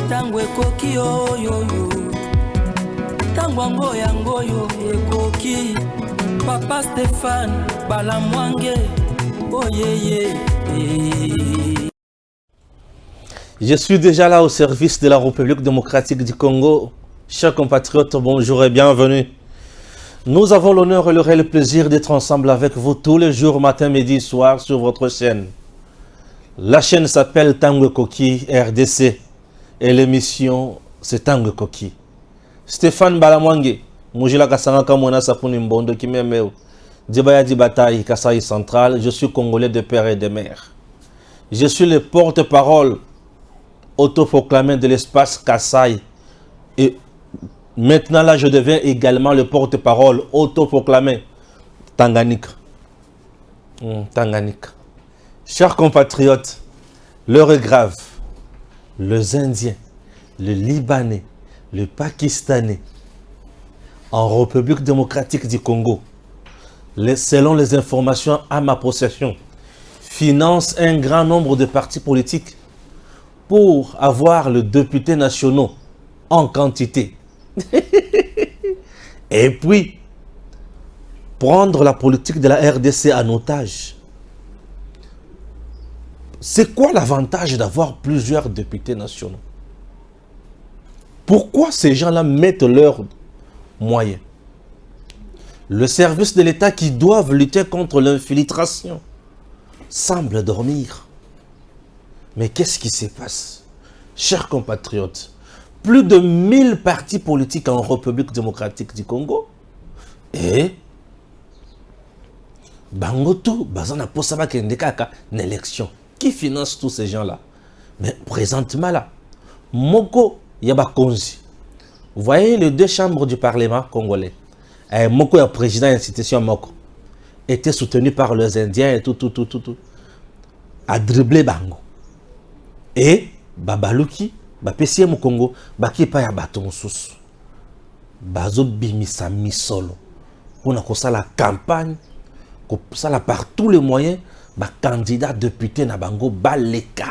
tango ekoki oyoyo tango yango yo ekoki Papa Stéphane Balamwange oyeye. Je suis déjà là au service de la République démocratique du Congo. Chers compatriotes, bonjour et bienvenue. Nous avons l'honneur et le réel plaisir d'être ensemble avec vous tous les jours, matin, midi, soir sur votre chaîne. La chaîne s'appelle Tango Koki RDC et l'émission c'est Tango Koki. Stéphane Balamwange, Mujila Kasanga Kamona Sapuni Mbondo Kimemeo, Dibaya Dibataï Kasaï Central, je suis congolais de père et de mère. Je suis le porte-parole autoproclamé de l'espace Kasaï. Et maintenant là, je deviens également le porte-parole autoproclamé Tanganyika. Tanganyika. Chers compatriotes, l'heure est grave. Les Indiens, les Libanais, les Pakistanais, en République démocratique du Congo, selon les informations à ma possession, financent un grand nombre de partis politiques pour avoir les députés nationaux en quantité. Et puis, prendre la politique de la RDC en otage. C'est quoi l'avantage d'avoir plusieurs députés nationaux? Pourquoi ces gens-là mettent leurs moyens? Le service de l'État qui doivent lutter contre l'infiltration semble dormir. Mais qu'est-ce qui se passe? Chers compatriotes, plus de 1000 partis politiques en République démocratique du Congo et Bangoto, Bazana Posaba Kendekaka, une élection. Qui finance tous ces gens-là? Mais présentement là, Moko Yabakonzi. Vous voyez les deux chambres du Parlement congolais. Moko est président de l'institution Moko. Était soutenu par les Indiens et tout. A dribblé Bango. Et Babaluki, Bapessie Congo, Bakipa ya baton sous. Bazo bimisa misolo. Pour la campagne, pour ça par tous les moyens, candidat député na Bango Baleka.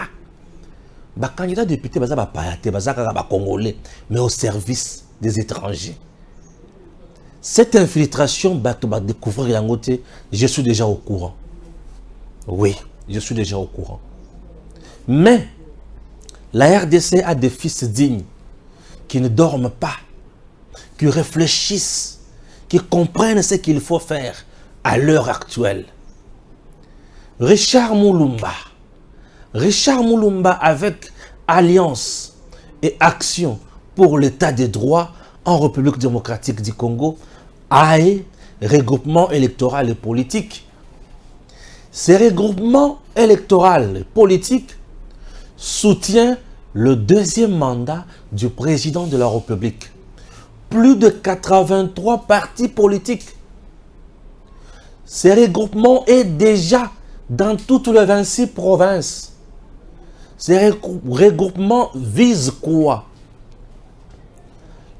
Candidat député baza payate, baza congolais, mais au service des étrangers. Cette infiltration, découvrir yangote, je suis déjà au courant. Oui, je suis déjà au courant. Mais la RDC a des fils dignes qui ne dorment pas, qui réfléchissent, qui comprennent ce qu'il faut faire à l'heure actuelle. Richard Moulumba avec Alliance et Action pour l'État des droits en République démocratique du Congo, AE, regroupement électoral et politique. Ces regroupements électoraux et politiques soutient le deuxième mandat du président de la République. Plus de 83 partis politiques. Ces regroupements est déjà dans toutes les 26 provinces. Ces regroupements visent quoi?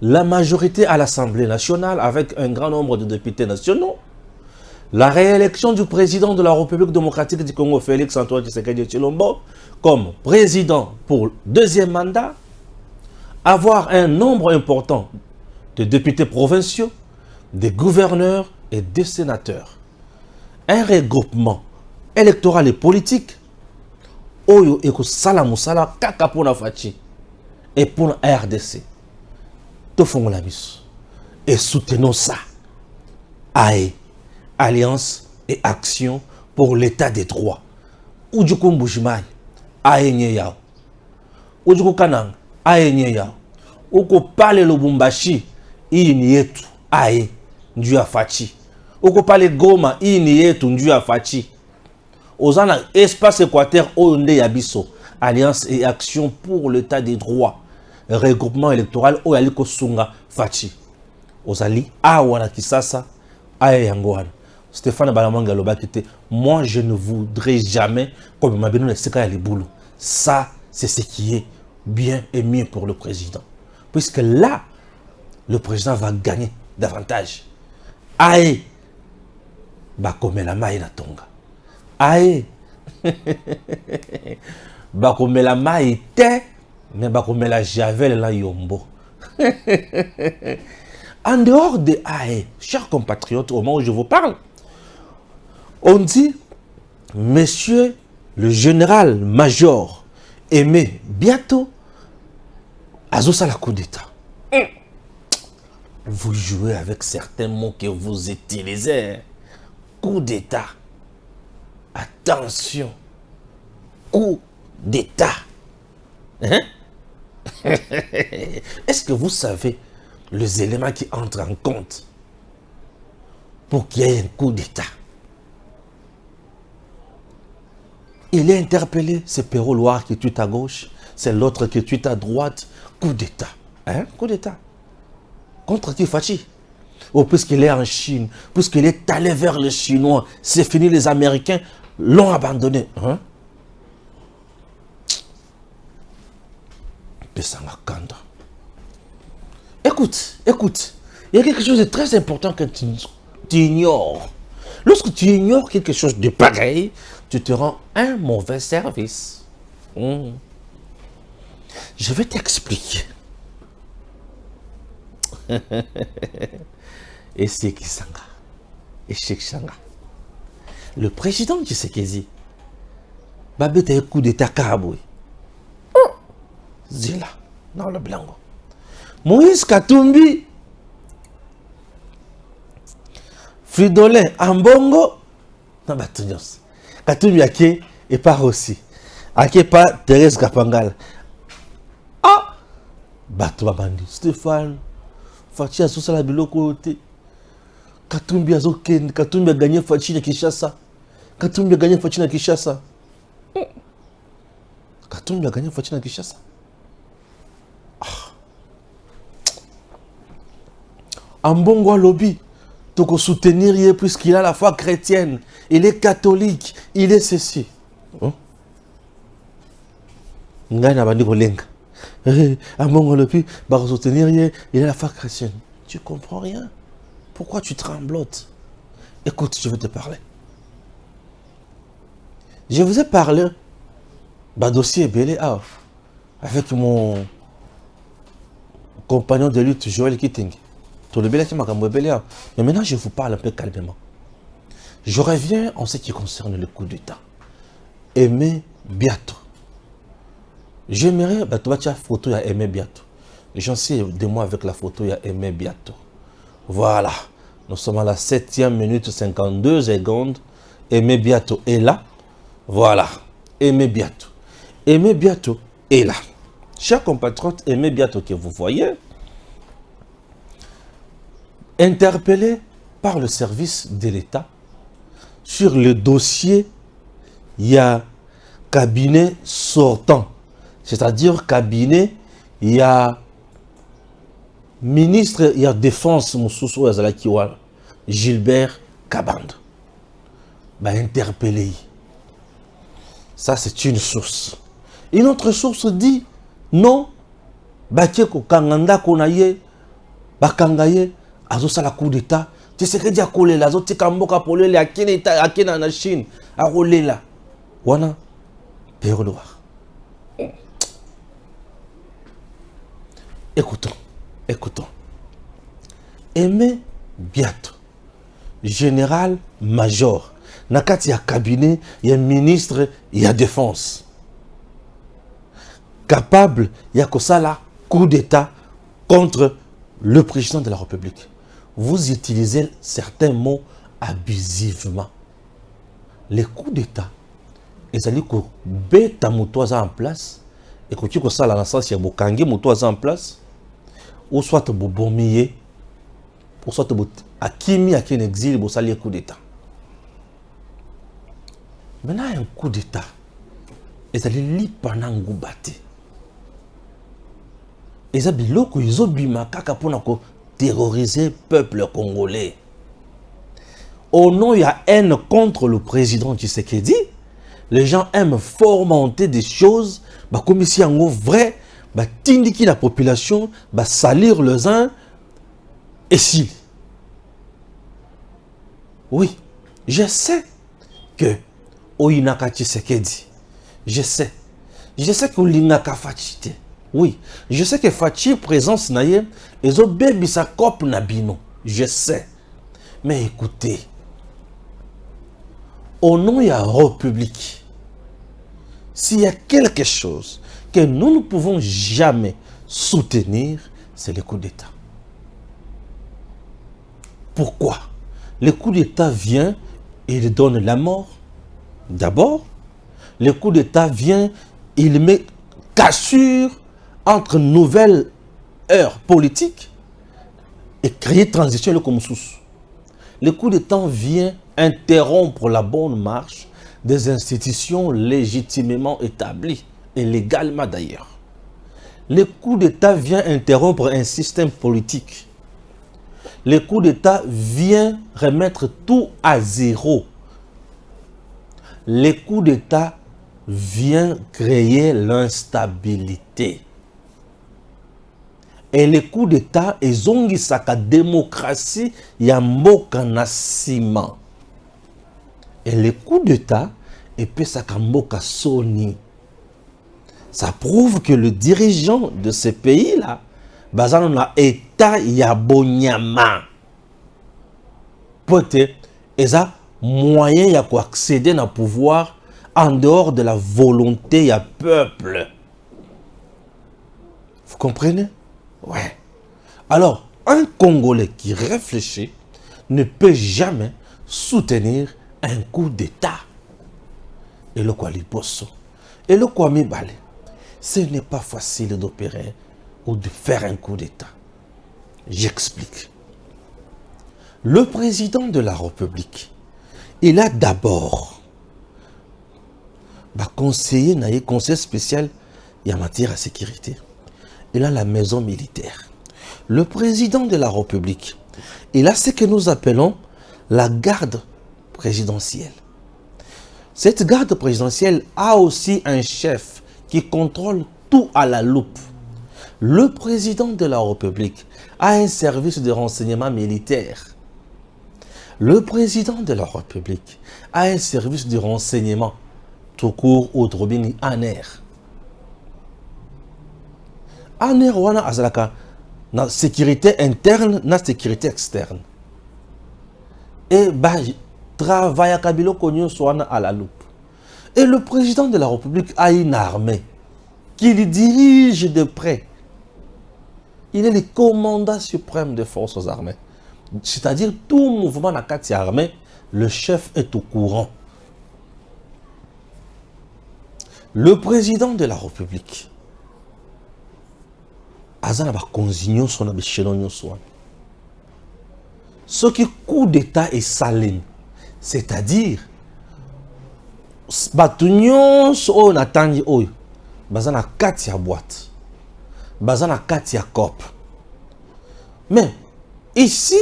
La majorité à l'Assemblée nationale avec un grand nombre de députés nationaux. La réélection du président de la République démocratique du Congo, Félix Antoine Tshisekedi Tshilombo, comme président pour deuxième mandat, avoir un nombre important de députés provinciaux, des gouverneurs et des sénateurs. Un regroupement électoral et politique, Oyo Eko Sala Moussala, Kaka pour la Fachi et pour la RDC. Tofong la bis. Et soutenons ça. AE, Alliance et Action pour l'État des droits. Oudjoukou Mboujimaï, AE Nyeyao. Oudjoukou Kanang, AE Nyeyao. Oko Pale Lubumbashi, Inietu, AE, Ndua Fachi. Oko Pale Goma, Inietu, Ndua Fachi. Ozana Espace Équateur, Oyonde Yabiso, Alliance et Action pour l'État des droits. Regroupement électoral, Oyaliko Sunga Fachi. Ozali, Awana Kisasa, Ae Yangouane. Stéphane Balamwange Lobakite, moi je ne voudrais jamais, comme m'a bien dit, les boulots. Ça, c'est ce qui est bien et mieux pour le président. Puisque là, le président va gagner davantage. Ae, Bakomela Maï na Tonga. Ae, Bakomela Maï te, Mais comme la javel là yombo. En dehors de AE, chers compatriotes, au moment où je vous parle, on dit, monsieur le général-major Aimé Biato, Azosa la coup d'État. Vous jouez avec certains mots que vous utilisez. Coup d'État. Attention. Coup d'État. Hein? Est-ce que vous savez les éléments qui entrent en compte pour qu'il y ait un coup d'État? Il est interpellé, c'est Perrault Loire qui tue à gauche, c'est l'autre qui tue à droite. Coup d'État. Hein? Coup d'État. Contre qui Fachi? Oh, puisqu'il est en Chine, puisqu'il est allé vers les Chinois, c'est fini, les Américains l'ont abandonné. Hein? Écoute, il y a quelque chose de très important que tu ignores. Lorsque tu ignores quelque chose de pareil, tu te rends un mauvais service. Je vais t'expliquer. Et c'est qui sanga? Et Cheikh Sanga. Le président Tshisekedi, Babete un coup d'état Karaboui. Zila, dans le blanc. Moïse Katumbi, Fridolin Ambongo, non, Batunios. Katumbi Ake et part aussi. Ake pas Thérèse Kapangal. Ah! Batou Bandi, Stéphane, Fachi a sous la biloko. Katumbi a zoken, Katumbi a gagné Fachi na Kinshasa. Katumbi a gagné Fachi na Kinshasa. Katumbi a gagné Fachi na Kinshasa. Ambongo lobby, tu peux soutenir puisqu'il a la foi chrétienne, il est catholique, il est ceci. Ambongo lobby, tu soutenir, il a la foi chrétienne. Tu comprends rien. Pourquoi tu tremblotes? Écoute, je vais te parler. Je vous ai parlé d'un dossier belé avec mon compagnon de lutte, Joël Kitting. Mais maintenant, je vous parle un peu calmement. Je reviens en ce qui concerne le coup d'État. Aimé Biato. J'aimerais, tu vois, photo, il y a Aimé Biato. J'en sais de moi avec la photo, il y a Aimé Biato. Voilà. Nous sommes à la 7e minute 52 secondes. Aimé Biato est là. Voilà. Aimé Biato. Aimé Biato est là. Chers compatriotes, Aimé Biato que vous voyez, interpellé par le service de l'État sur le dossier, il y a cabinet sortant, c'est-à-dire cabinet, il y a ministre, il y a défense, Gilbert Kaband, interpellé. Ça, c'est une source. Une autre source dit non, Bakeko Kanganda Konaye, Bakangaye, Azosa la coup d'État, tu sais que dia kolé la zoti kamboka polé la kene État à kene na Chine a rolé là. Wana Perrault Loire. Écoutons. Aimé Biato, général-major, nakati ya cabinet, il y a ministre, il y a défense. Capable, il y a kosala coup d'État contre le président de la République. Vous utilisez certains mots abusivement. Les coups d'État, et ça dit que bêta moutoisa en place, et que tu as ça dans le sens, il y a bokangi moutoisa en place, ou soit tu bombier, ou soit tu as kimi à un exil, pour ça les coups d'État. Maintenant, un coup d'État, et ça dit pendant Goubati. Et ça dit que ils ont bimakaka pour terroriser le peuple congolais. Au nom, il y a haine contre le président Tshisekedi. Les gens aiment fomenter des choses, comme ici en gros vrai, tindiki la population, salir les uns et si. Oui, je sais que Oyinaka Tshisekedi, je sais que Olinaka Fachite. Oui, je sais que Fachi présence naïe, et ont baby sa cop nabino. Je sais. Mais écoutez, au nom de la République, s'il y a quelque chose que nous ne pouvons jamais soutenir, c'est le coup d'État. Pourquoi? Le coup d'État vient et il donne la mort. D'abord, le coup d'État vient, il met cassure entre nouvelles heures politiques et créer transition comme sous. Le coup d'État vient interrompre la bonne marche des institutions légitimement établies et légalement d'ailleurs. Le coup d'État vient interrompre un système politique. Le coup d'État vient remettre tout à zéro. Le coup d'État vient créer l'instabilité. Et le coup d'État est sa démocratie yamboka nasima. Et le coup d'État est sa mboka soni. Ça prouve que le dirigeant de ce pays-là, basant na État yabonyama, peut-être, et ça moyen ya accéder au pouvoir en dehors de la volonté du peuple. Vous comprenez? Ouais. Alors, un Congolais qui réfléchit ne peut jamais soutenir un coup d'État. Et le quoi liposo. Et le quoi mibale. Ce n'est pas facile d'opérer ou de faire un coup d'État. J'explique. Le président de la République, il a d'abord conseiller spécial en matière de sécurité. Il a la maison militaire. Le président de la République, il a ce que nous appelons la garde présidentielle. Cette garde présidentielle a aussi un chef qui contrôle tout à la loupe. Le président de la République a un service de renseignement militaire. Le président de la République a un service de renseignement tout court ou drobini ANER. ANER wana azalaka na sécurité interne na sécurité externe. Et travaille à Kabilo Konyo Swana à la loupe. Et le président de la République a une armée qui le dirige de près. Il est le commandant suprême des forces armées. C'est-à-dire tout mouvement dans la armée, le chef est au courant. Le président de la République, ce qui coup d'État est salé, c'est-à-dire, batunion so na tangi oyo, bazana kati ya boîte, bazana kati ya cop. Mais ici,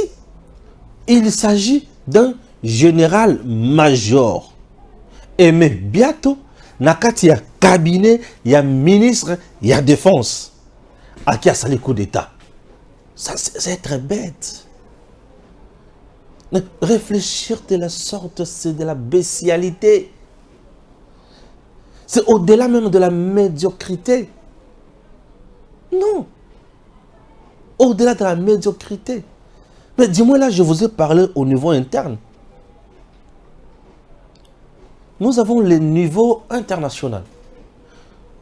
il s'agit d'un général-major. Et mais bientôt, nakati ya cabinet, il y a ministre, il y a défense. À qui a sali coup d'État. Ça, c'est très bête. Réfléchir de la sorte, c'est de la bestialité. C'est au-delà même de la médiocrité. Non. Au-delà de la médiocrité. Mais dis-moi là, je vous ai parlé au niveau interne. Nous avons le niveau international.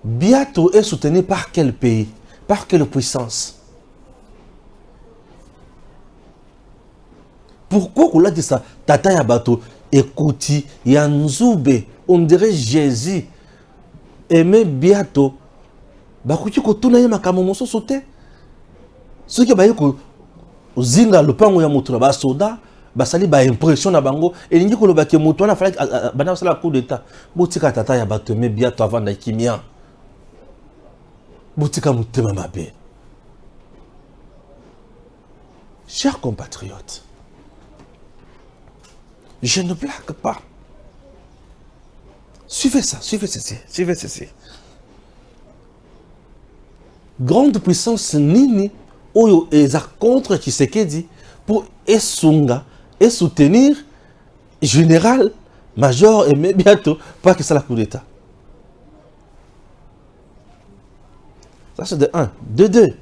Bientôt est soutenu par quel pays? Par quelle puissance? Pourquoi on a dit ça? Tata Yabato, Ekouti, Yanzoube, on dirait Jésus. Aimé bientôt. Bakuti ko tuna yema kamomoso sauté. Ce qui va dire zinga le pango ya mutu na ba soda, basali ba impression na bango et ningi ko lobaki mutu na fallait bana sala coup d'état. Botika tata Yabato mais bientôt avant na kimia. Botika mutema mabe. Chers compatriotes, je ne blague pas. Suivez ça, suivez ceci, suivez ceci. Grande puissance nini oyo eza contre Tshisekedi pour esunga et soutenir général major et bientôt pas que ça la coup d'état. Ça c'est de 1. De 2.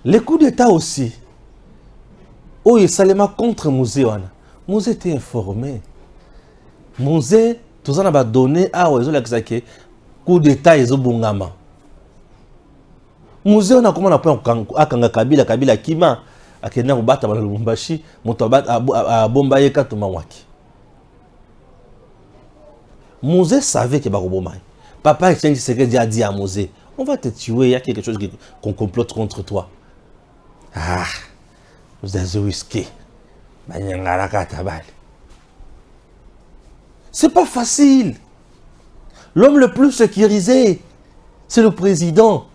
Les coups d'État aussi. Oh, il s'allait contre Mouzé. Mouzé était informé. Mouzé, tout ça n'a donné à Oezolakisake. Coup d'État, ils ont bungama. Mouzé, on a comment on a Kanga Kabila, Kabila Kima, à Kenya Bata Lubumbashi, Moutabat à Bombaye Katumawaki. Mouzé savait que Barobomai. Papa Etienne Tshisekedi a dit à Mouzé, on va te tuer, il y a quelque chose qu'on complote contre toi. Ah, vous avez risqué. C'est pas facile. L'homme le plus sécurisé, c'est le président.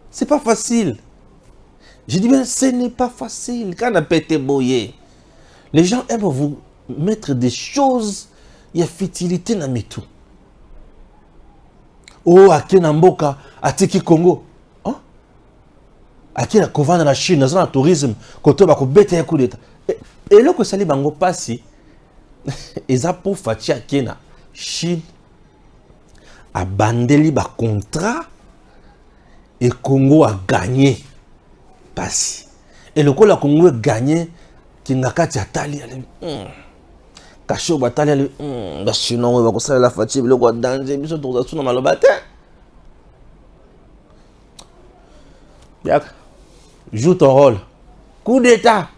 C'est pas facile. Je dis bien, ce n'est pas facile. Quand on a pété boyé, les gens aiment vous mettre des choses, il y a futilité dans mes tout. Oh, à Kenamboka, à Tiki Congo. Hein? À qui la couvent dans la Chine, dans le tourisme, quand on va bêter un coup d'état. Et là que ça les bango passi, ils ont pour Fati à Kena, Chine, a bandeli ba contrat, et Congo a gagné. Passi. Et le coup la Congo a gagné, qui n'a qu'à t'attali, caché au bataille, sinon on va conseiller la fatigue, le roi danger, mais surtout dans son mal au bataille. Joue ton rôle. Coup d'état.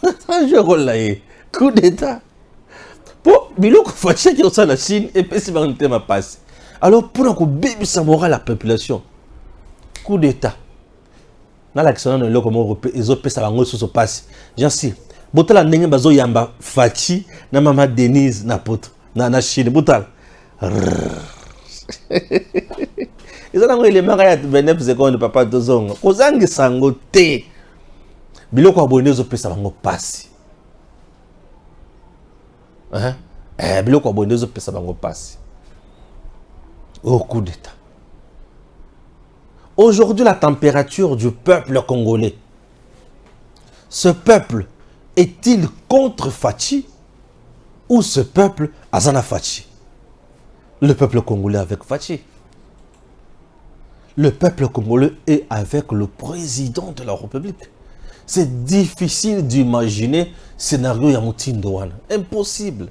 Je rôle là. Coup d'état. Pour Bilo Kofachi qui est au la Chine et puis c'est un thème à passer. Alors pour que bébé ça moral la population. Coup d'état. Dans l'action de l'eau comme ils ont ça va se passer. J'en sais. Botal ndenge bazo yamba Fachi na mama Denise na poto na Chine botal. Ils ont les marais de 29 secondes papa Tozongo. Kozangi sango te. Biloko abonné zo pesa bango passe. Hein? Biloko abonné zo pesa bango passe. Au coup d'état. Aujourd'hui la température du peuple congolais. Ce peuple est-il contre Fachi ou ce peuple Azana Fachi? Le peuple congolais avec Fachi. Le peuple congolais est avec le président de la République. C'est difficile d'imaginer scénario Yamoutindouane. Impossible.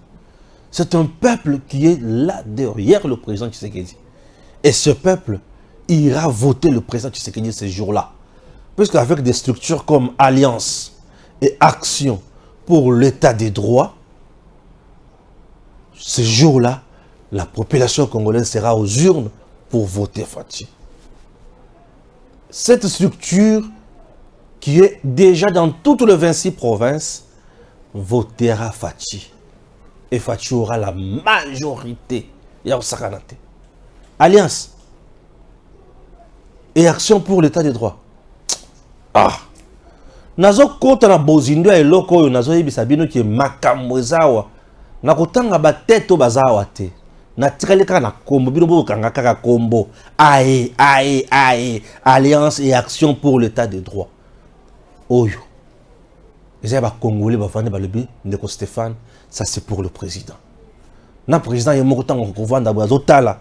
C'est un peuple qui est là derrière le président Tshisekedi. Et ce peuple ira voter le président Tshisekedi ces jours-là. Puisqu'avec des structures comme Alliance et Action pour l'état des droits, ce jour-là, la population congolaise sera aux urnes pour voter Fachi. Cette structure, qui est déjà dans toutes les 26 provinces, votera Fachi. Et Fachi aura la majorité. Alliance et Action pour l'état des droits. Ah! Nazo kota na bozindo ya eloko oyo nazo yebisa bino ki makambo ezawa na kotanga bateto bazawa te na tikali kaka na kombo bino bo kanga kaka kombo ae Alliance et Action pour l'état des droits oyo ezaya ba congolais ba fande ba lebi ndeko Stéphane, ça c'est pour le président na président ye moko tango ko vanda ba zotala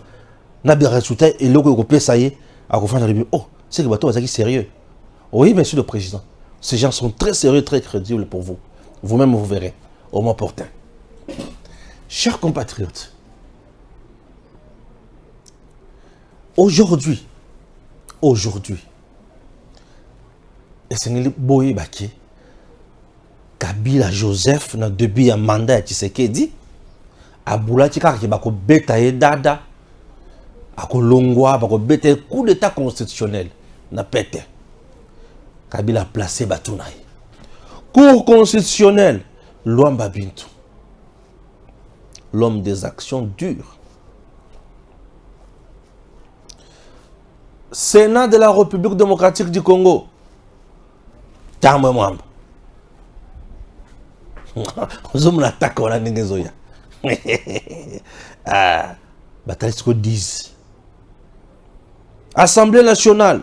na bi résultat eloko ko pesa ye a ko fanda lebi oh c'est que bato bazaki sérieux. Oui monsieur le président. Ces gens sont très sérieux, très crédibles pour vous. Vous-même, vous verrez, au moment opportun. Chers compatriotes, aujourd'hui, et c'est Boye Baki, Kabila Joseph, na debi ya mandat ya Tshisekedi, Aboulati kaka ki bako beta ye dada, ako longwa, bako beta coup d'état constitutionnel, na pete. Kabila a placé Batounaï. Cour constitutionnelle, Luamba Bintou. L'homme des actions dures. Sénat de la République démocratique du Congo. Tamwe Mwamba. Nous sommes attaqués à la Ningezoya. Batalisco 10. Assemblée nationale,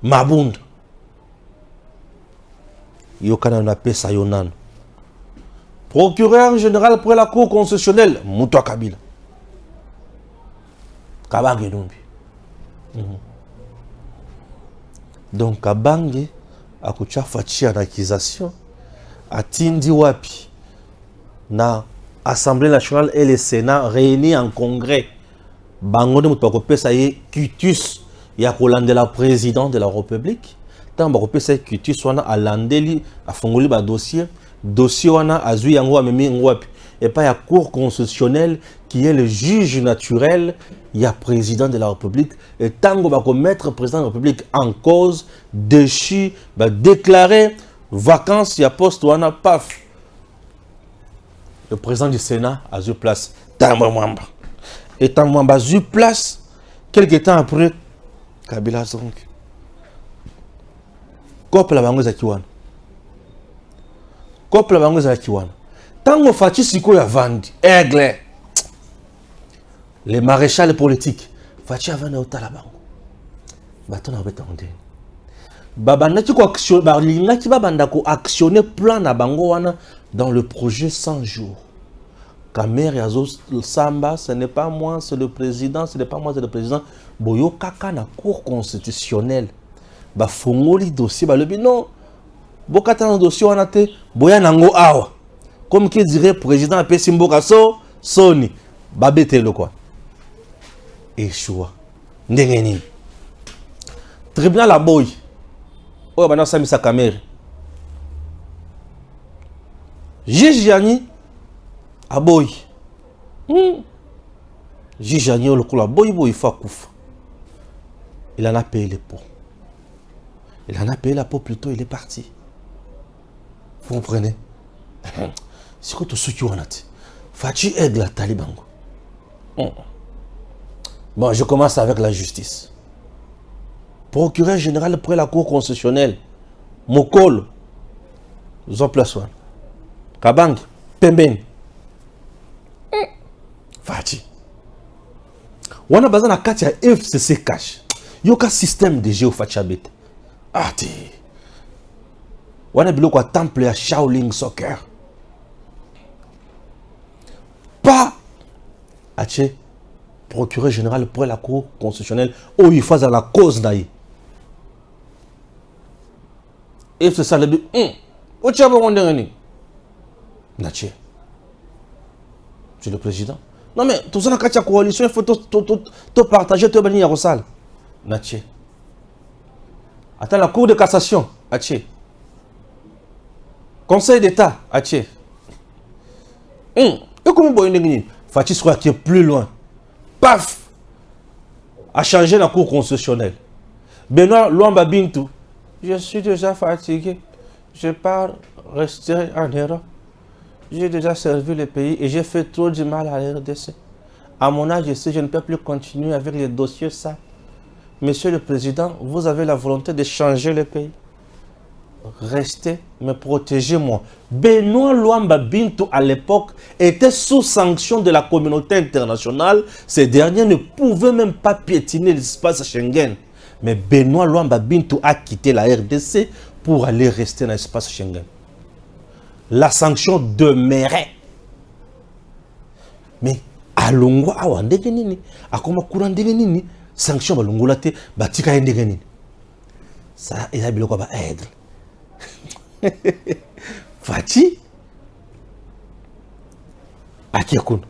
Mabund. Yokana na pesa yonan. Procureur général pour la Cour constitutionnelle, Moutoua Kabila. Kabange Numbi. Donc Kabange akucha Fachi en accusation atindi wapi na Assemblée nationale et le Sénat réunis en congrès bango de mutu pesa ye quitus ya kolandela président de la République tant ba pesa quitus wana alandeli afongoli ba dossier wana azui yango amemi ngwapi et pas ya cour constitutionnelle qui est le juge naturel il y a président de la République et tango va commettre président de la République en cause déchu va déclarer vacances il y a poste wana paf le président du Sénat a eu place Tambamwamba et Tambamwamba a eu place quelques temps après Kabila Zong couple la bango za kiwana couple la bango za kiwana tango Fachi siko ya vandi aigle les maréchals politiques Fachi avana otala bango batona betondé babanda ki ko action balinga ki babanda ko actionner plan na bango wana dans le projet 100 jours Kamer yazo samba ce n'est pas moi c'est le président ce n'est pas moi c'est le président boyo kaka na cour constitutionnelle ba fongoli dossier ba lebi non bokata na dossier wana te boya nango awa comme qui dirait président apesi mboka soni babetelo quoi échoua ndenge nini tribunal a boy oyo bana samisa Kamer juge yani a boy juge yani le kola boy il faut kufa il en a payé les pots il en a payé la peau plutôt il est parti vous comprenez c'est quoi tout ce qui on a dit Fachi aide la Talibango. Bon, je commence avec la justice. Procureur général près la cour constitutionnelle, Mokolo, Zoplaswan, Kabang, Pemben, Fachi. On a besoin de Katia FCC cash. Yoka système de géofachabet. Ah, ti. On a besoin de temple à Shaolin Soccer. Pas Ache, procureur général pour la cour constitutionnelle, où il faut à la cause d'ailleurs. Et c'est ça le but. Où tu as besoin de rien? Nache. Tu es le président. Non mais, tout ça, quand tu as coalition, il faut te partager, te bénir au salle. Nache. Attends, la cour de cassation. Ache. Conseil d'État. Ache. Et comment vous voyez Fachi soit qui est plus loin. Paf! A changé la cour constitutionnelle. Benoît Luamba Bintou. Je suis déjà fatigué. Je pars rester en Europe. J'ai déjà servi le pays et j'ai fait trop du mal à la RDC. À mon âge ici, je ne peux plus continuer avec les dossiers ça. Monsieur le Président, vous avez la volonté de changer le pays. Restez, mais protégez-moi. Benoît Luamba Bintou, à l'époque, était sous sanction de la communauté internationale. Ces derniers ne pouvaient même pas piétiner l'espace Schengen. Mais Benoît Luamba Bintou a quitté la RDC pour aller rester dans l'espace Schengen. La sanction demeurait. Mais à Longo, à Wandegenini, à Komakurandegenini, sanction à Longo Late, Batika Endegenini. Ça, il a bien quoi aider. Fachi Akiakun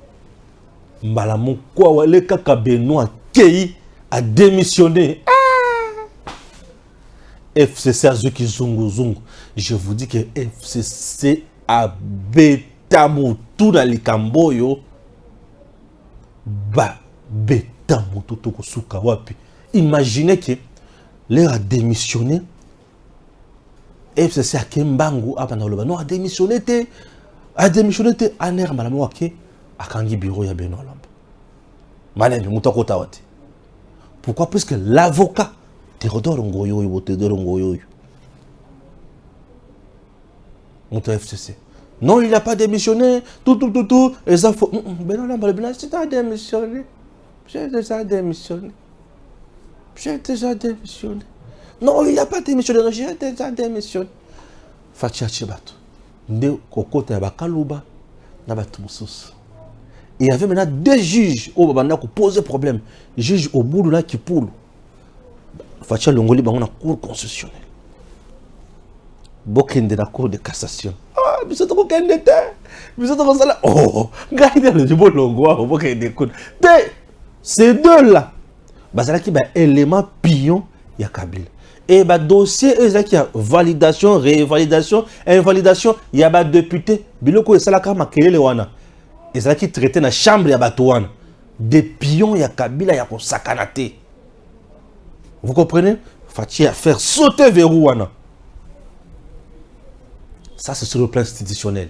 Malamu kwa wale kaka Benoît Kei a démissionné. FCC a zuki zungu zungu. Je vous dis que FCC a betamu tout dans les Camboyo. Ba betamu tout au suka wapi. Imaginez que l'air a démissionné. FCC a Kembangu non a démissionné aner malamu wake akangi bureau ya Benoît Luamba. Malebe mutako tawate. Pourquoi? Parce que l'avocat Théodore Ngoyo Mouta FCC. Non, il n'a pas démissionné. Tout. Et ça faut. Benoît Luamba, c'est pas démissionné. J'ai déjà démissionné. Non, il n'a pas démissionné. J'ai déjà démissionné. Fachi Achibato. Nde Kokota Yabakaluba. Nabatu Moussous. Il y avait maintenant deux juges au Babanda qui posaient problème. Juge au bout là qui poule. Fatia Longoli bango na cour constitutionnelle. Bokende na cour de cassation. Ah, biso to kokende te. Biso to kosala. Oh, gaïda le jibo longwa bokende cour. Ces deux là. Bazala ki ba élément pion ya Kabila. Et bah dossier qui a validation, révalidation, invalidation, il y a député, biloko et salaka makelele wana. Et ça qui traité na chambre ya batouane. Des pions ya Kabila ya ko sakanate. Vous comprenez? Fatia faire sauter verrou wana. Ça c'est sur le plan institutionnel.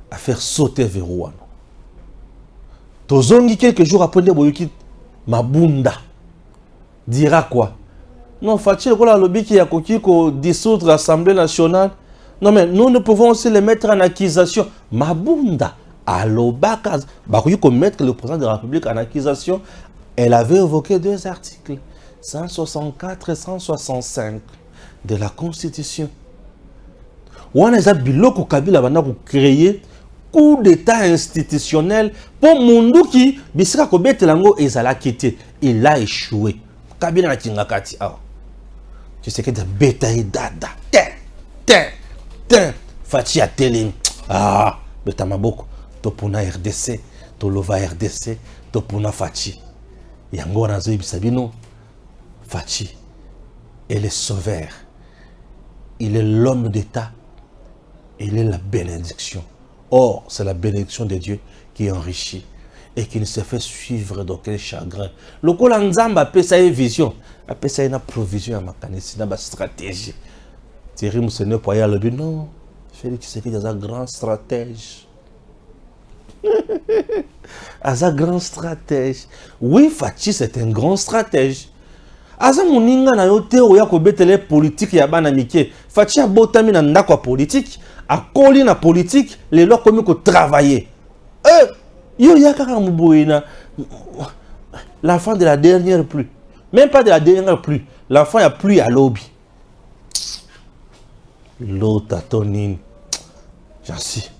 À faire sauter verrou wana. Tozongi quelques jours après le boyoki Mabunda dira quoi? Non, Fatia, le lobby qui a coquille dissoudre l'Assemblée nationale. Non, mais nous ne pouvons aussi les mettre en accusation. Mabunda, Alobakaz, Bakoui qu'on mette le président de la République en accusation. Elle avait évoqué deux articles, 164 et 165 de la Constitution. On a biloko Kabila va créer coup d'état institutionnel pour Mundu qui, bisika kobete lango ezala quitté. Il a échoué. Kabila na kingakati. Tu sais que des bêta dada. Fatia Telim. Ah, bêta maboko. Topuna RDC. Tolova RDC. Topuna Fachi. Yango na zoe bisabino. Fachi. Il est sauveur. Il est l'homme d'État. Il est la bénédiction. Or, c'est la bénédiction de Dieu qui enrichit et qui ne se fait suivre d'aucun chagrin. Le Kolanzamba a ça une vision, a ça une provision à ma canisse, une stratégie. Thierry Moussene pour y aller, non, Félix Tshisekedi est un grand stratège. Un grand stratège. Oui, Fachi, c'est un grand stratège. Aza moninga na yote oya ko betele politique ya bana mike. Fachi a botami na ndako politique, a koli na politique, les lois comme ko travailler. Yo ya kaka mboina l'enfant de la dernière pluie. Même pas de la dernière pluie. L'enfant a pluie à lobby. L'autre tonine. J'en suis.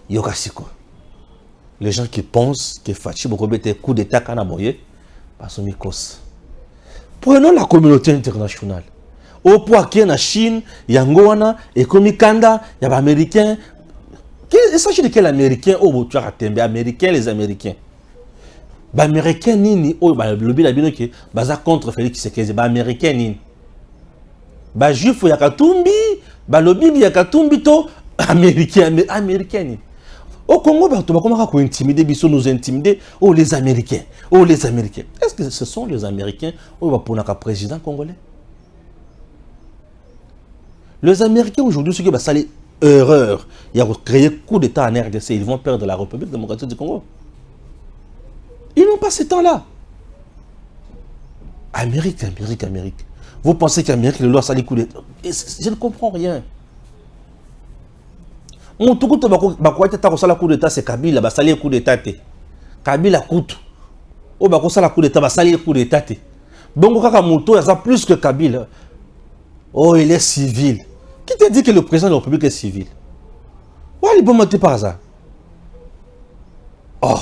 Yo kasiko. Les gens qui pensent que Fachi Bokobete coup d'état kanaboye. Prenons la communauté internationale. Au point qu'il y a en Chine, il y a Angoana, et comme il y a des Américains. Il s'agit de quel Américain? Oh, tu as raté, Américains, les Américains. Les Américains, ni oh, le bilan qui est contre Félix Tshisekedi, les Américains, ni. Les Juifs, il y a Katumbi, le lobby, il y a Katumbi, to Américains, ni. Au Congo, comment on intimider, nous intimider, oh les Américains, oh les Américains. Est-ce que ce sont les Américains ou pour un président congolais? Les Américains aujourd'hui, ceux qui vont salir erreur, ils ont créé coup d'état en RDC, ils vont perdre la République démocratique du Congo. Ils n'ont pas ce temps-là. Amérique. Vous pensez qu'Amérique le loi salit coup d'état? Je ne comprends rien. Mon tout coup de coup d'état, c'est Kabila, bah sali coup d'état. Kabila coûte. Oh bah ça la coup d'état, bah sali coup d'état. Bongo kaka moto, il y a plus que Kabila. Oh, il est civil. Qui te dit que le président de la République est civil? Ouais, il est bon monter par hasard. Oh.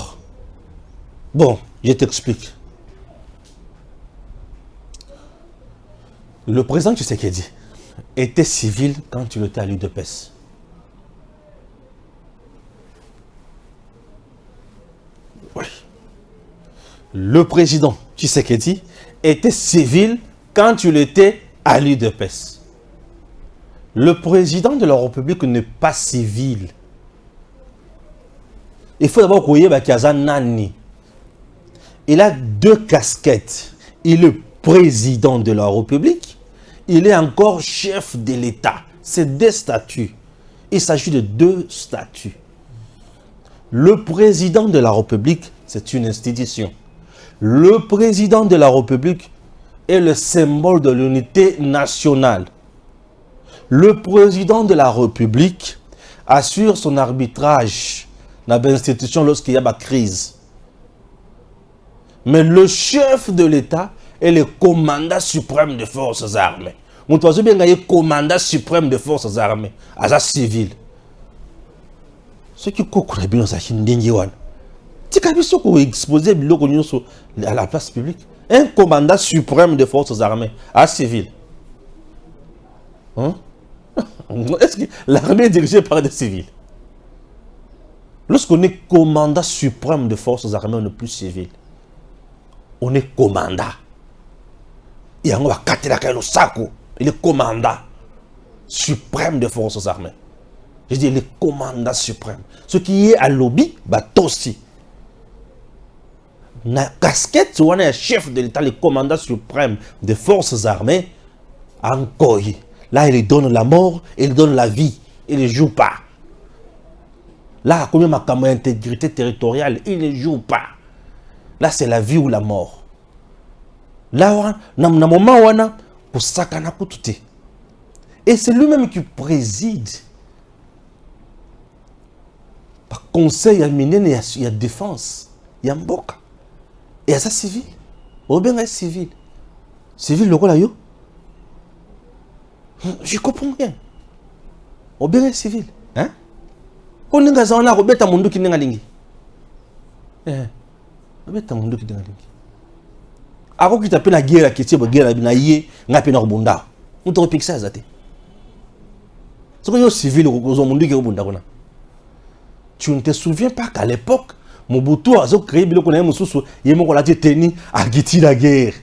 Bon, je t'explique. Le président Tshisekedi était civil quand il était à l'UDPS. Oui. Le président Tshisekedi était civil quand il était à l'UDPS. Le président de la République n'est pas civil. Il faut d'abord qu'il y ait Nani. Il a deux casquettes. Il est président de la République. Il est encore chef de l'État. C'est deux statuts. Il s'agit de deux statuts. Le président de la République, c'est une institution. Le président de la République est le symbole de l'unité nationale. Le président de la République assure son arbitrage dans l'institution lorsqu'il y a une crise. Mais le chef de l'État est le commandant suprême des forces armées. Mon oiseau bien gagné commandant suprême des forces armées, à la civile. Ce qui coûte bien ça, Tikabiso ko exposer biloko nyonso à la place publique. Un commandant suprême des forces armées, à civil. Hein? Est-ce que l'armée est dirigée par des civils? Lorsqu'on est commandant suprême des forces armées, on n'est plus civil. On est commandant. Il y a il est commandant suprême des forces armées. Je dis, il est commandant suprême. Ce qui est à lobby, bah aussi. La casquette, on est chef de l'État, le commandant suprême des forces armées, encore. Là, il donne la mort, il donne la vie. Il ne joue pas. Là, comme ma intégrité territoriale, il ne joue pas. Là, c'est la vie ou la mort. Là, dans le moment où on a, pour ça qu'on a tout. Et c'est lui-même qui préside. Par conseil, il y a mine, il y a défense, il y a mboka. Et il y a ça civil. Ou bien il y a civil. Civil, le rôle yo. Je comprends rien. Ou bien il y a civil. Hein? On est dans un arbre, on est qui n'est pas lingi. On est dans un monde qui n'est pas lingi. Avant que tu appelles la guerre, qui est la guerre, on a appelé un bunda. On te repique ça, zate. C'est que civil, on a monde qui est au bunda. Tu ne te souviens pas qu'à l'époque, Mobutu a créé le qu'on a mususu, il m'a tenu à guetter la guerre.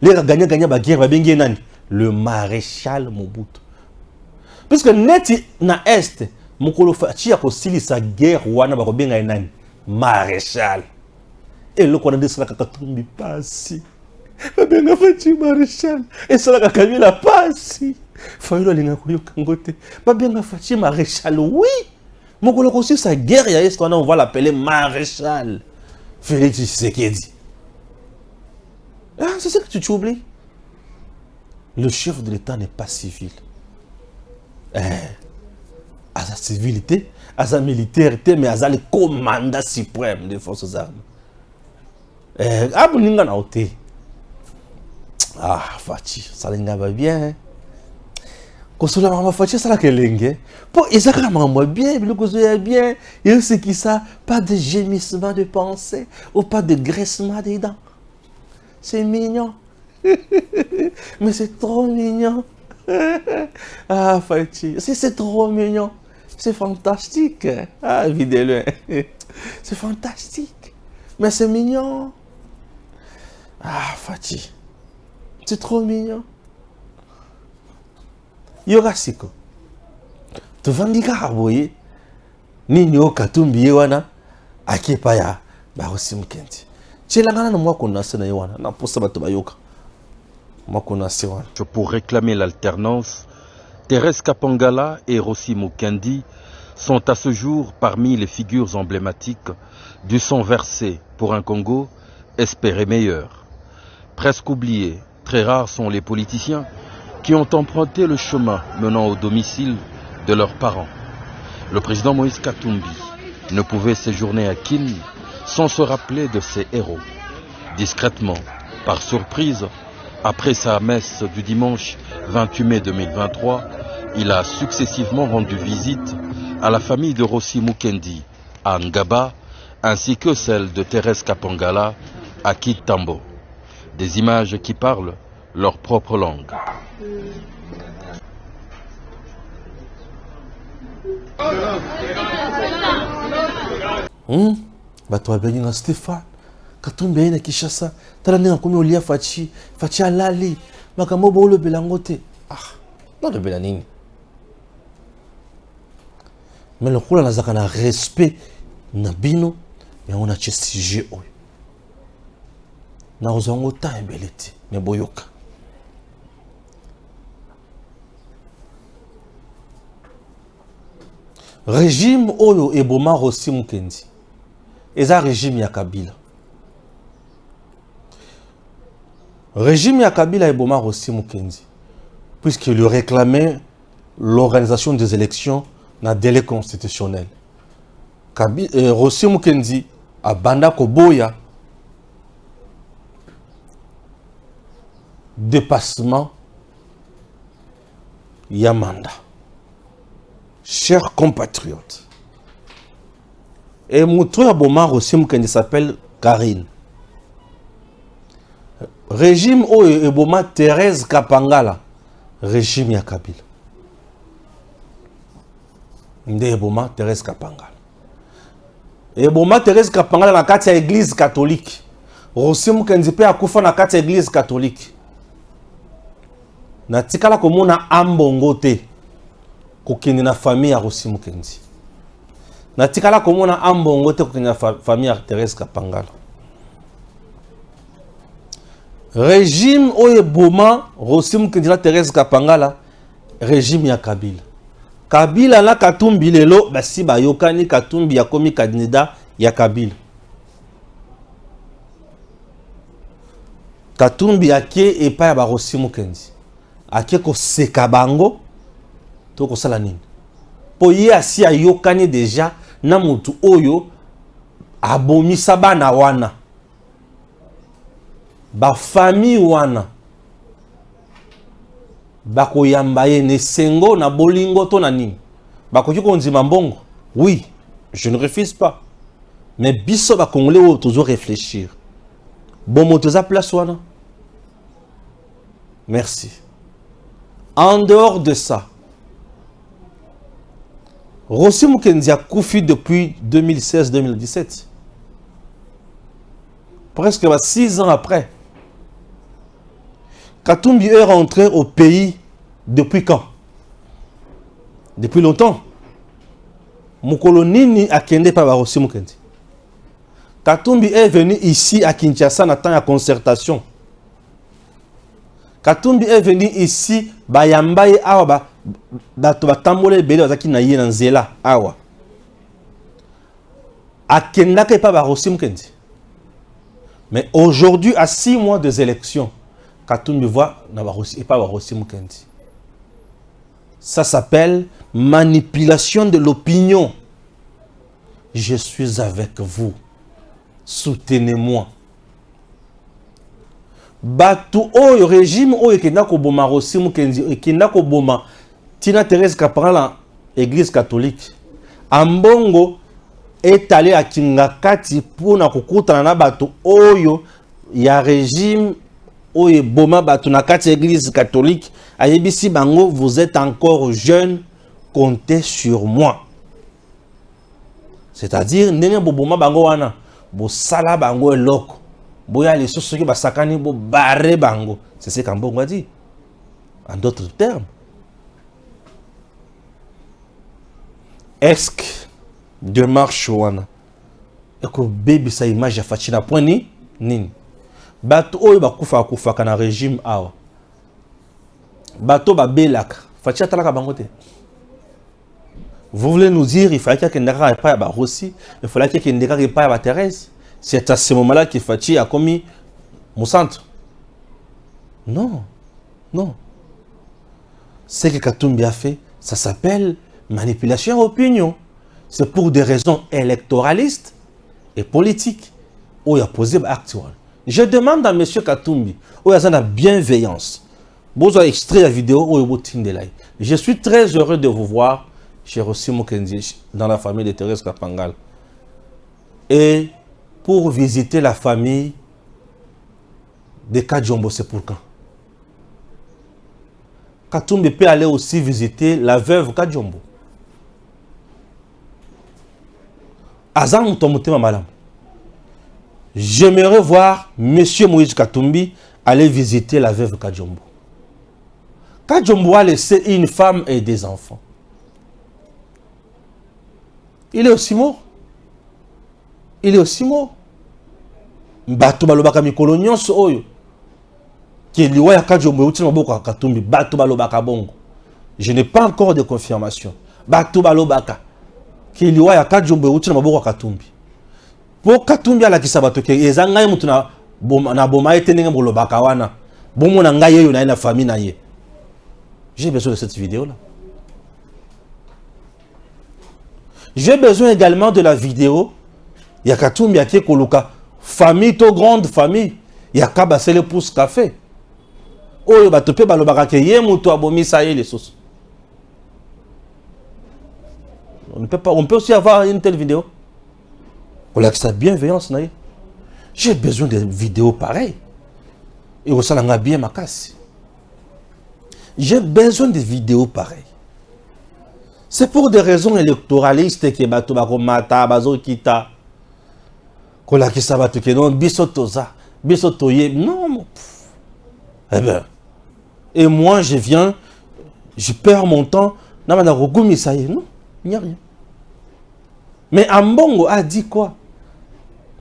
Les gagné la guerre, le maréchal Mobutu. Puisque net na est, mokolo fachi a kosili sa guerre wana ba kobenga nani maréchal. Et le qu'on a dit ça kakatumbi pasi. Ba benga fachi maréchal. Et ça la kamila pasi. Failo linga kuyo kangote. Ba benga fachi maréchal, oui. Mon collègue aussi, sa guerre, on va l'appeler maréchal Félix Tshisekedi. Ah, c'est ça que tu oublies. Le chef de l'État n'est pas civil. À sa civilité, à sa militaire, mais à sa le commandant suprême des forces armées. Ah, Fachi, ça va bien. Consola maman Fachi ça la kelenge. Pour Isaka maman bien, le consola bien. Et c'est qui ça? Pas de gémissement de pensée ou pas de graissement des dents. C'est mignon. Mais c'est trop mignon. Ah Fachi, c'est trop mignon. C'est fantastique. Ah videz-le. C'est fantastique. Mais c'est mignon. Ah Fachi. C'est trop mignon. Yorasiko. Tu vandika harboye. Nini o katumbi wana. Akepa ya. Barosi mkenti. Chelangana na mwako nase na wana. Na posa bato bayoka. Mwako nase wana. Pour réclamer l'alternance, Thérèse Kapangala et Rossi Mukendi sont à ce jour parmi les figures emblématiques du sang versé pour un Congo espéré meilleur. Presque oubliés, très rares sont les politiciens qui ont emprunté le chemin menant au domicile de leurs parents. Le président Moïse Katumbi ne pouvait séjourner à Kin sans se rappeler de ses héros. Discrètement, par surprise, après sa messe du dimanche 28 mai 2023, il a successivement rendu visite à la famille de Rossi Mukendi à Ngaba, ainsi que celle de Thérèse Kapangala à Kitambo. Des images qui parlent leur propre langue. Bato babenga Stéphane Katumbi na Kishasa tala nenga komi olia Fachi alali makambo bolo belangote non de belanini mais le kula nazaka na respect na bino mais on a ce sujet oyo na ozongo ta ebelete mais boyoka. Régime oyo eboma Rossi Mukendi. Eza régime ya Kabila. Régime ya Kabila eboma Rossi Mukendi. Puisqu'il lui réclamait l'organisation des élections dans délai constitutionnel. Rossi Mukendi a banda koboya dépassement Yamanda. Chers compatriotes, Et Moutou Aboma Rossi Mukendi s'appelle Karine. Régime o Eboma Thérèse Kapangala. Régime ya Kabila. Nde Eboma Thérèse Kapangala. Eboma Thérèse Kapangala na kati ya église catholique. Rossi Mukendi pe akufa na kati ya église catholique. Na tikala komona ambongo te. Kokende na famille ya Rossi Mukendi. Na tikala komona ambongo te kokende na famille ya Thérèse Kapangala. Régime oye Boma Rossi Mukendi na Thérèse Kapangala, régime ya Kabila. Kabila la Katumbi lelo basi bayokani Katumbi ya komi candidat ya Kabila. Katumbi ake epa ya ba Rossi Mukendi. Ake ko seka bango to ko sala nini. Po ye asi ayokani déjà na mutu oyo abomisa bana wana. Ba famille wana bako yambaye ne sengo na bolingo to na nini bako yiko nzima mbongo. Oui, je ne refuse pas, mais biso ba congolais o toujours réfléchir bon moto za place wana. Merci. En dehors de ça, Rossi Mukendi a koufi depuis 2016-2017, presque 6 ans après. Katumbi est rentré au pays depuis quand? Depuis longtemps. Mukolonini a kende par Rossi Mukendi. Katumbi est venu ici à Kinshasa na temps ya concertation. Katumbi est venu ici bayambaye awa bato batambole bele bazaki na ye na nzela awa. Akendaka pa Rossi Mukendi. Mais aujourd'hui, à 6 mois des élections, Katumbi voit et pas Rossi Mukendi. Ça s'appelle manipulation de l'opinion. Je suis avec vous. Soutenez-moi. Batu oyo régime oyo kenda ko boma Rossi Mukendi kenda ko boma Tina Thérèse Kapangala église catholique. Ambongo est allé à Kingakati pour na kokutana na batu oyo ya régime oye boma batu na kati église catholique ayebisi bango vous êtes encore jeune, comptez sur moi. C'est-à-dire ndenge boboma bango wana bo sala bango eloko boya les soso ki basakani bo barre bango. C'est ce qu'Ambongo a dit en d'autres termes. Est-ce que démarche wana eko baby sa image ya Fachina point nini bato oyo bakufa kana régime awa bato babelaka Fachi talaka bango te. Vous voulez nous dire il fallait qu'il n'y ait pas de Rossi, il fallait qu'il n'y ait pas de Thérèse. C'est à ce moment-là que Fachi a commis mon centre. Non, non. Ce que Katumbi a fait, ça s'appelle manipulation d'opinion. C'est pour des raisons électoralistes et politiques. Où il a posé l'acte. Je demande à M. Katumbi, où il y a la bienveillance. Vous avez extrait la vidéo où il y a. Je suis très heureux de vous voir chez Rossi Mukendi dans la famille de Thérèse Kapangala. Et pour visiter la famille de Kajombo, c'est pour quand? Katumbi peut aller aussi visiter la veuve Kajombo. Azam Moutomotema Malam. J'aimerais voir M. Moïse Katumbi aller visiter la veuve Kajombo. Kajombo a laissé une femme et des enfants. Il est aussi mort. Il est aussi mort. Bato balobaka mikolo nyonso oyo. Ki liwa ya Kajombo uti maboko Katumbi bato balobaka bongo. Je n'ai pas encore de confirmation. Bato balobaka ki liwa ya Kajombo uti maboko Katumbi. Po Katumbi ala kisabato ke ezanga ye mutu na boma etenenge bolobaka wana. Bomo na ngai yo na famille na ye. J'ai besoin de cette vidéo là. J'ai besoin également de la vidéo. Il y a Katumbi qui est koluka. Famille, to grande famille. Il y a Kabase le pouce café. Oh, il va te payer balobaka ke ye mutu abomi sa ye les sauces. On peut aussi avoir une telle vidéo. Pour sa bienveillance, j'ai besoin de vidéos pareilles. Et au salon bien ma casse. J'ai besoin de vidéos pareilles. C'est pour des raisons électoralistes que bato bako mata bazo kita. Kola ki sabato ke non bisotoza, bisotoye non. Eh ben. Et moi je viens, je perds mon temps, na mana rogumi ça y est, non, il n'y a rien. Mais Ambongo a dit quoi?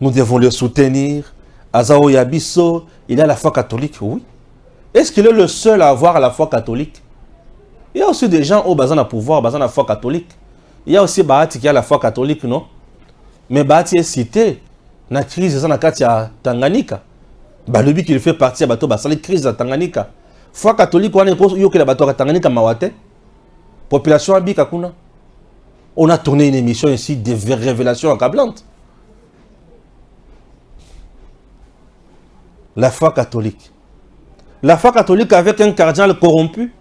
Nous devons le soutenir. Azao Yabiso, il a la foi catholique, oui. Est-ce qu'il est le seul à avoir la foi catholique? Il y a aussi des gens au bazan à pouvoir, bazan à foi catholique. Il y a aussi Bahati qui a la foi catholique, non? Mais Bahati est cité. La crise dans la Katia Tanganyika. Balobi qui fait partie à bateau, la crise à Tanganyika. Foi catholique, on est yo que la bateau à Tanganyika Mawate. Population Abika Kuna. On a tourné une émission ici de révélations accablantes. La foi catholique. La foi catholique avec un cardinal corrompu.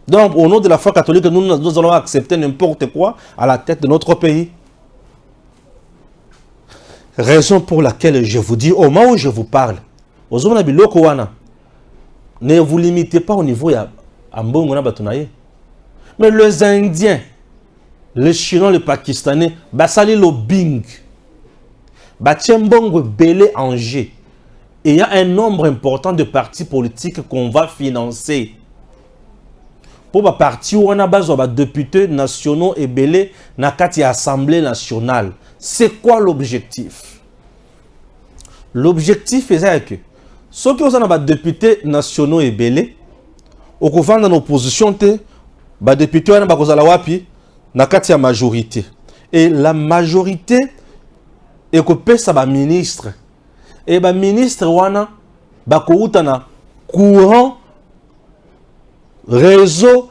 Donc, au nom de la foi catholique, nous allons accepter n'importe quoi à la tête de notre pays. Raison pour laquelle je vous dis, au moment où je vous parle, ne vous limitez pas au niveau de Ambongo. Mais les Indiens, les Chinois, les Pakistanais, basali lobbying, Batiembongo, Belé, Angers. Et il y a un nombre important de partis politiques qu'on va financer. Pour les partis où on a besoin de députés nationaux et belés dans l'Assemblée nationale. C'est quoi l'objectif? L'objectif est que ceux qui ont des députés nationaux et belés, au couvent dans l'opposition, les députés ont la majorité. Et la majorité est que ça ministre. Et les ministres ont courant réseau,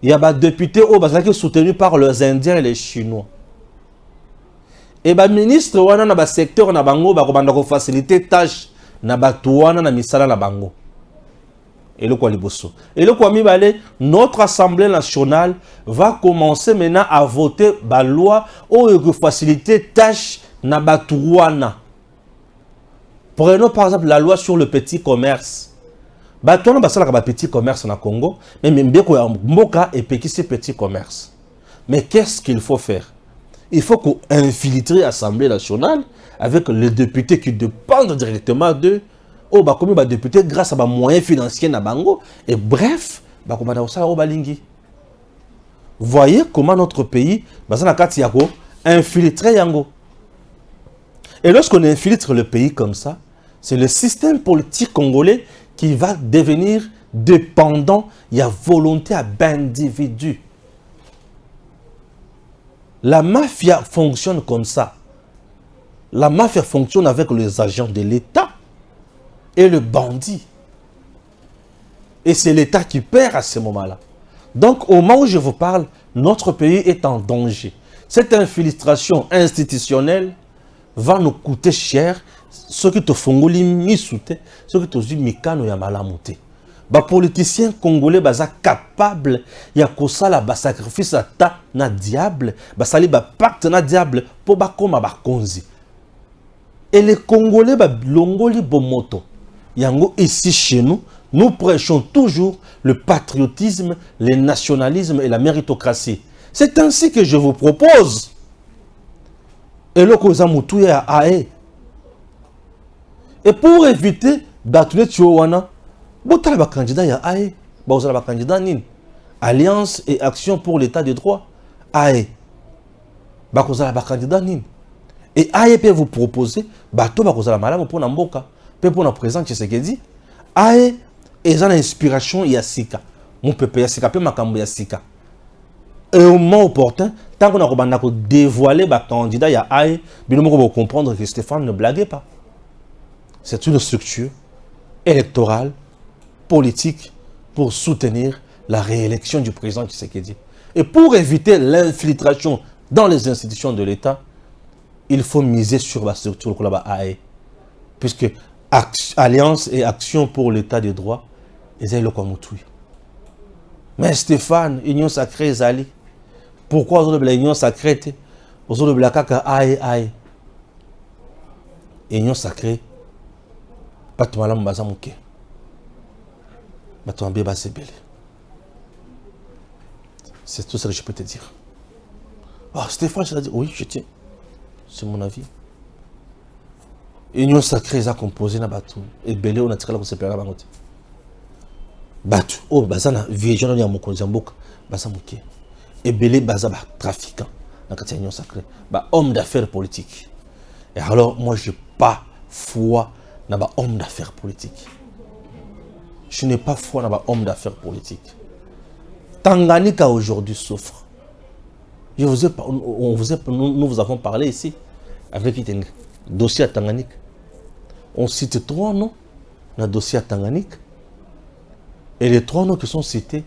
il y a des députés qui sont soutenus par les Indiens et les Chinois. Et les ministres, dans le secteur, ils faciliter les tâches dans le misala na bango. Et le Kwaliboso. Et le Kwamibale, notre Assemblée nationale va commencer maintenant à voter la loi pour faciliter les tâches na batouana. Prenons par exemple la loi sur le petit commerce. Batouana basala ka petit commerce na Congo, mais même bien ko mboka et petit petit commerce. Mais qu'est-ce qu'il faut faire? Il faut qu'on infiltre l'Assemblée nationale avec les députés qui dépendent directement d'eux. Oh, bah, comme les députés grâce à des moyens financiers na bango. Et bref, bah, comme ça, oh, balingi. Voyez comment notre pays, bah, ça n'a infiltré yango. Et lorsqu'on infiltre le pays comme ça, c'est le système politique congolais qui va devenir dépendant. Il y a volonté à d'individus. La mafia fonctionne comme ça. La mafia fonctionne avec les agents de l'État et le bandit. Et c'est l'État qui perd à ce moment-là. Donc, au moment où je vous parle, notre pays est en danger. Cette infiltration institutionnelle va nous coûter cher. Ceux qui te font misouté, ceux qui te disent mikano ya malamuté. Les politiciens congolais sont capables de faire des sacrifices à na diable, de faire des pactes na diable pour comme konzi. Et les Congolais longoli bomoto. Yango ici chez nous, nous prêchons toujours le patriotisme, le nationalisme et la méritocratie. C'est ainsi que je vous propose. Et le koza mutuye a ae. Et pour éviter d'attuer Tiowana, botala ba candidat ya ae, ba ozala ba candidat nin. Alliance et action pour l'état de droit. Ae. Ba kozala ba candidat nin. Et ae peut vous proposer bato ba kozala malamu pour namboka, peut pour na présent Tshisekedi. Ae eza na inspiration ya sika. Mon pepe ya sika pe makambo ya sika. Et au moment opportun, tant qu'on a dévoilé le candidat, il y a aïe, bien on va comprendre que Stéphane ne blaguait pas. C'est une structure électorale, politique, pour soutenir la réélection du président Tshisekedi. Et pour éviter l'infiltration dans les institutions de l'État, il faut miser sur la structure de l'AE. Puisque Alliance et Action pour l'État de droit, ils ont le commutué. Mais Stéphane, Union sacrée, Zali. Pourquoi l'Union sacrée? Ozo le blakaka aïe. Union sacrée. Pas de malam bazamouké. Bato ambé basebele. C'est tout ce que je peux te dire. Ah, Stéphane, je l'ai dit, oui, je tiens. C'est mon avis. Union sacrée, ça composé na bato. Et belé, on a tiré la conseil à bangote. Bato. Oh, bazana, vieux, on a mon conseil en bouc. Bazamouké. Et belé, bazaba, trafiquant. Dans la union sacrée. Bah, homme d'affaires politique. Et alors, moi, je n'ai pas foi dans les hommes d'affaires politiques. Je n'ai pas foi dans les hommes d'affaires politiques. Tanganyika aujourd'hui souffre. Nous vous avons parlé ici avec le dossier à Tanganyika. On cite 3 noms dans le dossier à Tanganyika. Et les 3 noms qui sont cités,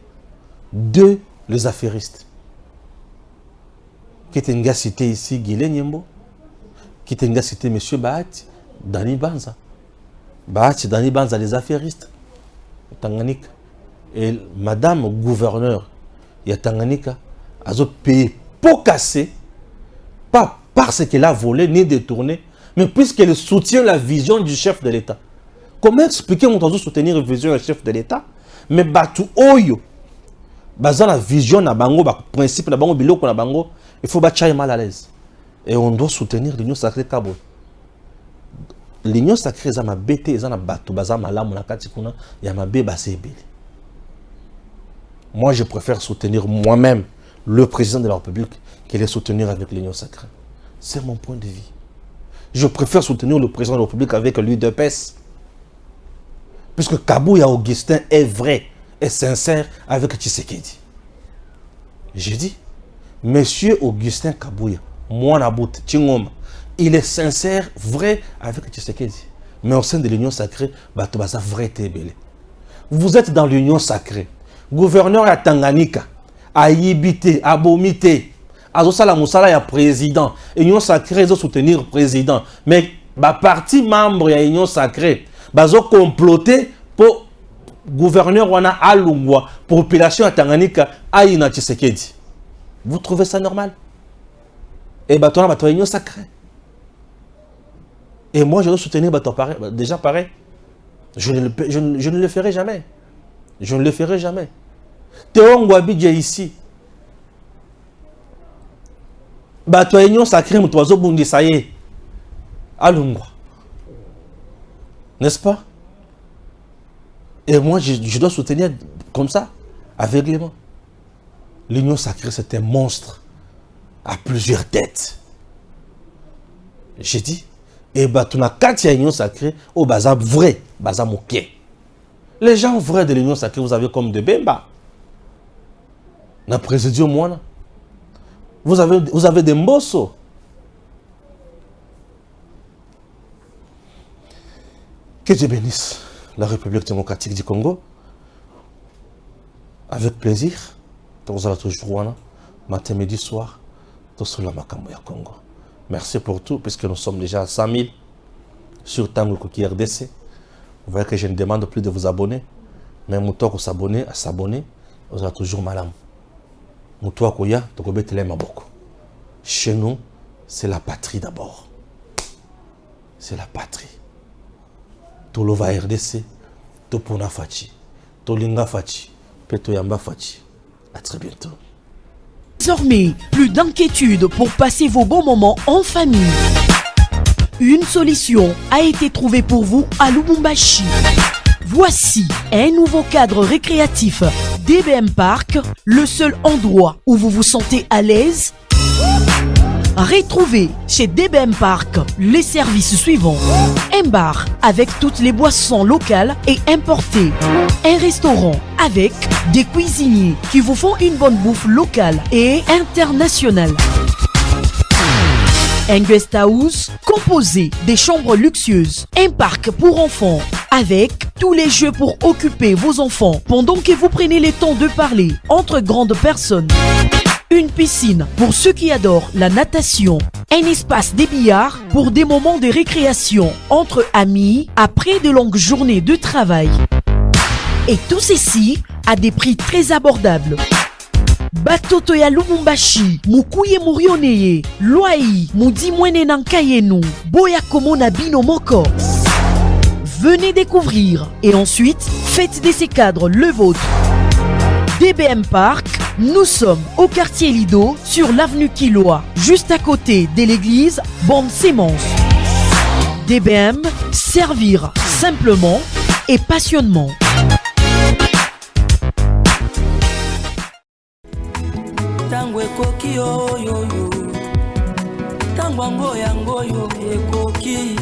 2 les affairistes. Qui est cité ici, Guilé Nyembo. Qui est cité M. Bahati, Dani Banza. Bahati, Dani Banza, les affairistes. Tanganyika. Et madame gouverneur, il y a Tanganyika, a payé pour casser, pas parce qu'elle a volé ni détourné, mais puisqu'elle soutient la vision du chef de l'État. Comment expliquer mon temps soutenir la vision du chef de l'État? Mais Batu Oyo, basant la vision na bango, le principe na bango, biloko na bango, il faut battre mal à l'aise. Et on doit soutenir l'Union sacrée Kabo. L'Union sacrée, ça m'a bêté, ça m'a battu, ça m'a lamu na katikuna, ya m'a bébasé belé. Moi, je préfère soutenir moi-même le président de la République que les soutenir avec l'Union sacrée. C'est mon point de vue. Je préfère soutenir le président de la République avec l'UDPS. Puisque Kabouya Augustin est vrai et sincère avec Tshisekedi. J'ai dit, Monsieur Augustin Kabouya, moi Nabout, Tchingoma, il est sincère, vrai avec Tshisekedi. Mais au sein de l'Union sacrée, Batobasa vrai Tébélé. Vous êtes dans l'Union sacrée. Gouverneur à Tanganyika, à Yibité, à Bomité, à Zosala Moussala, il y a président. Union sacrée, ils ont soutenir président. Mais la partie membre de l'Union sacrée, ils ont comploté pour gouverneur wana Alungwa, population à Tanganyika, à Ina Tshisekedi. Vous trouvez ça normal? Et bah, toi, l'Union sacrée. Et moi, je dois soutenir déjà pareil. Je ne le ferai jamais. Je ne le ferai jamais. Théo Ngwabidje ici. Bato Union sacrée, Moutoizo Bundi, ça y est. Alungwa. N'est-ce pas? Et moi, je dois soutenir comme ça, aveuglément. L'Union sacrée, c'est un monstre à plusieurs têtes. J'ai dit. Et bato na kati ya Union sacrée, au bazar vrai, bazar mouké. Les gens vrais de l'Union sacrée, vous avez comme de Bemba. Na présidium moi. Vous avez des Mbosso. Que Dieu bénisse la République démocratique du Congo. Avec plaisir. Vous allez toujours matin, midi, soir. Tout sur la Makambo ya Congo. Merci pour tout, puisque nous sommes déjà à 100 000 sur Tango Koki RDC. Vous voyez que je ne demande plus de vous abonner. Mais Moutoua ko s'abonner, à s'abonner, vous avez toujours malam. Moutoua ko ya, to ko betele maboko. Chez nous, c'est la patrie d'abord. C'est la patrie. Tolova RDC, Topona Fachi, Tolinga Fachi, Peto Yamba Fachi. À très bientôt. Désormais, plus d'inquiétude pour passer vos bons moments en famille. Une solution a été trouvée pour vous à Lubumbashi. Voici un nouveau cadre récréatif DBM Park, le seul endroit où vous vous sentez à l'aise. Retrouvez chez DBM Park les services suivants. Un bar avec toutes les boissons locales et importées. Un restaurant avec des cuisiniers qui vous font une bonne bouffe locale et internationale. Un guest house composé des chambres luxueuses. Un parc pour enfants avec tous les jeux pour occuper vos enfants pendant que vous prenez le temps de parler entre grandes personnes. Une piscine pour ceux qui adorent la natation. Un espace des billards pour des moments de récréation entre amis après de longues journées de travail. Et tout ceci à des prix très abordables. Batoto ya Lubumbashi, mukuye murioneye, Luai, mudi mwene nankayenu, boya komona bino moko. Venez découvrir et ensuite faites de ces cadres le vôtre. DBM Park, nous sommes au quartier Lido sur l'avenue Kiloa, juste à côté de l'église Bonne Sémence. DBM, servir simplement et passionnément. Tango ekoki oyoyo, tango ngoyo ekoki.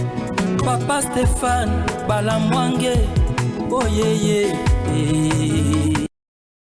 Papa Stéphane Balamwange, oh yeah yeah.